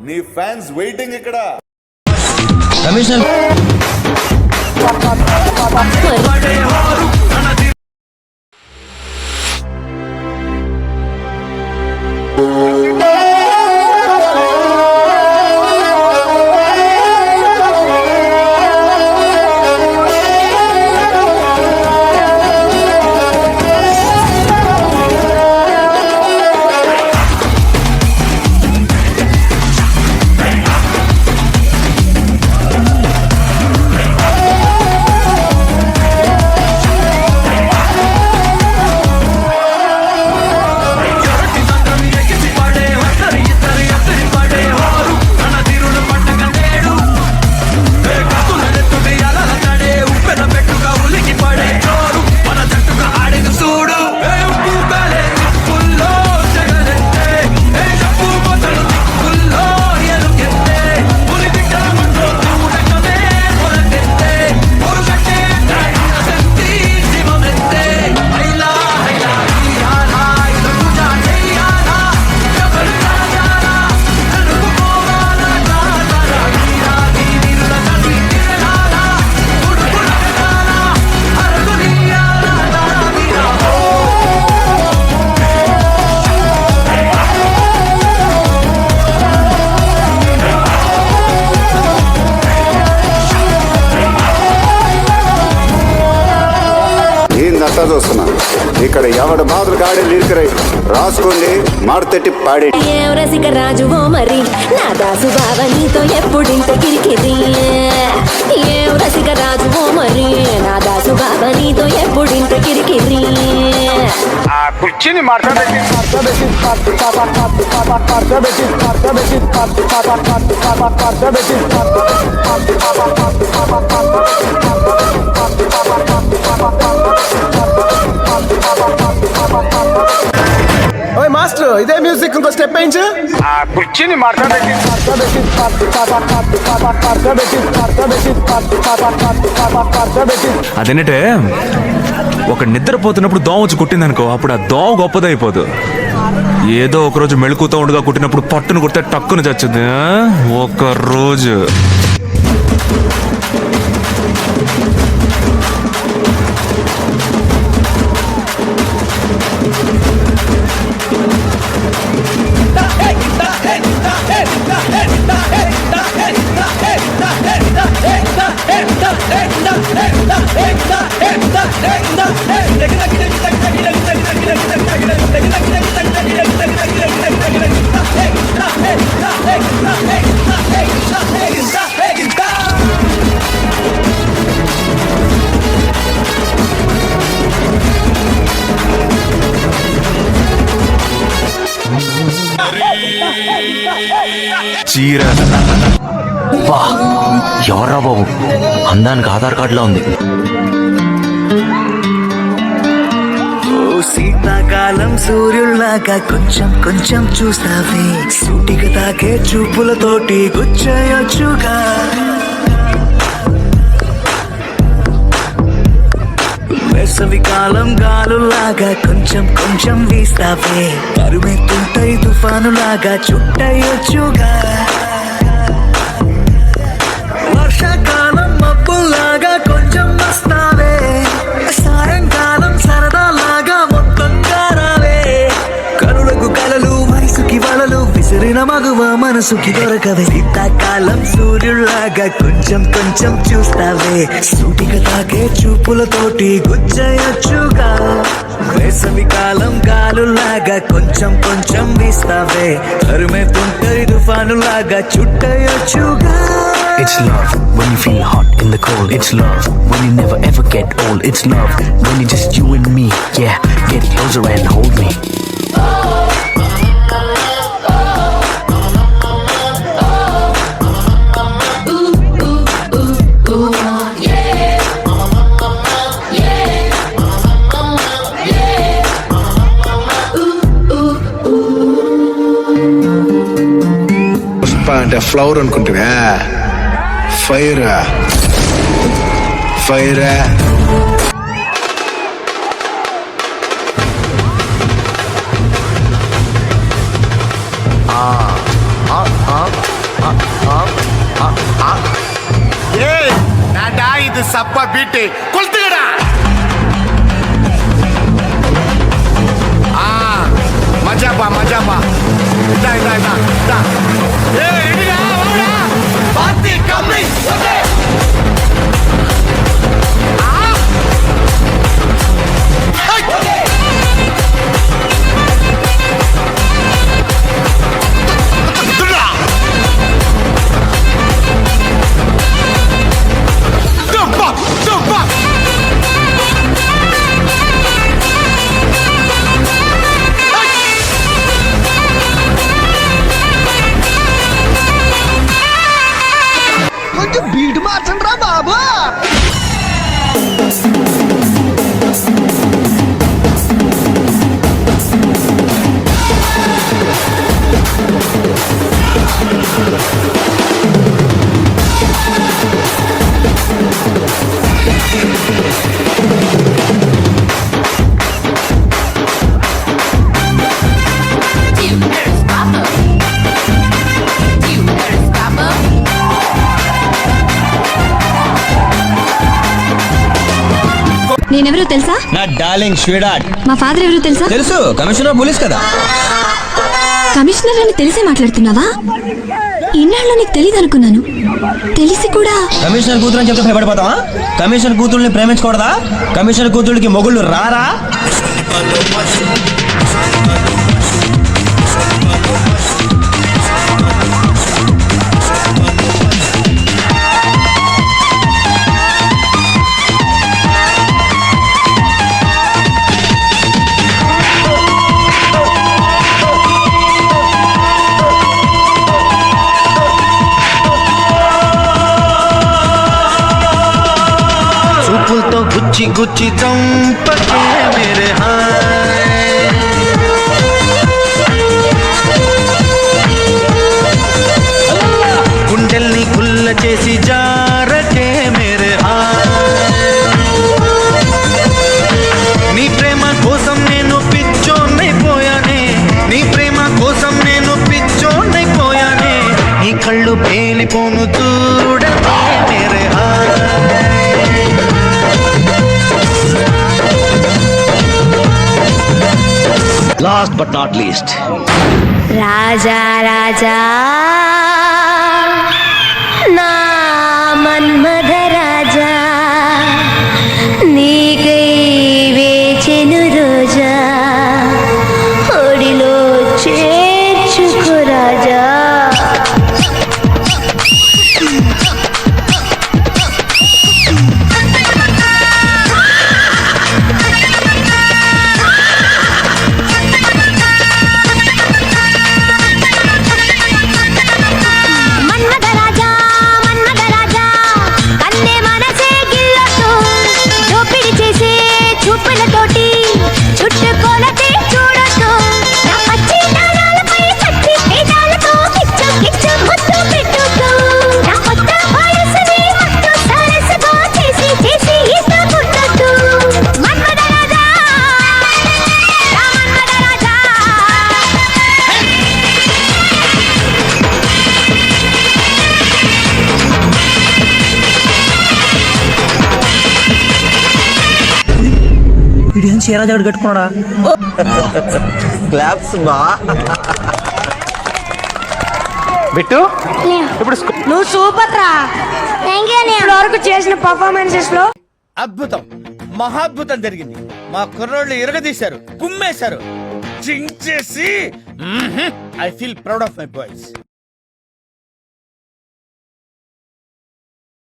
నీ fans waiting ఇక్కడ. చూస్తున్నా ఇక్కడ ఎవడ బాధలు గాడి లిరికరై రాసుకోండి మాడతెట్టి పాడి. రసిక రాజువో మరి నా దాసు బావ నీతో ఎప్పుడింత కిరికిరి. ఏం రసిక రాజువో మరి నా దాసు బావ నీతో ఎప్పుడింత కిరికిరి. కూర్చుని ఓయ్ మాస్టర్, ఇదే మ్యూజిక్ ఇంకో స్టెప్ వేయించు. కూర్చుని అదేంటే ఒక నిద్రపోతున్నప్పుడు దోమ వచ్చి కుట్టిందనుకో, అప్పుడు ఆ దోమ గొప్పదైపోదు. ఏదో ఒకరోజు మెళుకుతో ఉండగా కుట్టినప్పుడు పట్టును కుడితే టక్కును చచ్చుద్ది. ఒక రోజు చీర ఎవర్రా బాబు, అందానికి ఆధార్ కార్డులో ఉంది. శీతాకాలం సూర్యుల్లాగా కొంచెం కొంచెం చూస్తావే, సూటిగా తాకే చూపులతోటి గుచ్చయొచ్చుగా. వేసవికాలం గాలులాగా కొంచెం కొంచెం వీస్తావే, తరుమెత్తుంటై తుఫానులాగా చుట్టయొచ్చుగా. వర్షాకాలం మబ్బుల్లాగా కొంచెం వస్తావే, సాయంకాలం సరదాలాగా మొత్తంగా రావే. కనులకు కలలు వయసుకి వలలు విసిరిన మగువ మనసుకి దొరకవే. శీతాకాలం సూర్యుల్లాగా కొంచెం కొంచెం చూస్తావే, సూటిగా తాకే చూపులతోటి గుచ్చయొచ్చుగా. వేసవికాలం గాలులాగా కొంచెం కొంచెం వీస్తావే, తరుమెత్తుంటై తుఫానులాగా చుట్టయొచ్చుగా. It's love when you feel hot in the cold. It's love when you never ever get old. It's love when it's just you and me. Yeah, get closer and hold me. అంటే flower అనుకుంటున్నా. Fire సప్ప BT కొల్తుగడా మజాపా మజాపా ఇదా ఇదా ఇదా ఇదా ఏ రెడీగా వాడా party coming okay కొంచెం beat మార్చండి రా బాబా. నేనెవరో తెలుసా? నా డార్లింగ్ స్వీడార్ట్. మా ఫాదర్ ఎవరో తెలుసా? తెలుసు, కమిషనర్ పోలీస్ కదా. కమిషనర్ అని తెలిసే మాట్లాడుతున్నావా? ఇన్నాళ్ళు నీకు తెలియదు అనుకున్నాను. తెలిసి కూడా కమిషనర్ కూతురు అని చెప్తే భయపడిపోతావా? కమిషనర్ కూతుర్ని ప్రేమించకూడదా? కమిషనర్ కూతురికి మొగుళ్ళు రారా? చూపులతో గుచ్చి గుచ్చి చంపకే మేరే హాయ్, గుండెల్ని గుల్ల చేసి జారకే మేరే హాయ్, నీ ప్రేమ కోసం నేను పిచ్చోన్నైపోయానే, నీ ప్రేమ కోసం నేను పిచ్చోన్నైపోయానే, నీ కళ్ళు పేలిపోను చూడకే మేరే హాయ్. Last but not least, Raja Raja నా మన్మథ రాజా, నీకై వేచెను రోజా, ఒడిలో చేర్చుకో రాజా. వీడేం చీర జాకెట్ కట్టుకున్నాడా? క్లాప్స్ బా. బిట్టు ఇప్పుడు నువ్వు సూపర్ రా. ఇప్పటి వరకు చేసిన పర్ఫార్మెన్సెస్ లో అద్భుతం, మహాద్భుతం జరిగింది. మా కుర్రోళ్ళు ఇరగదీశారు, కుమ్మేశారు, చించేసి. I feel proud of my boys.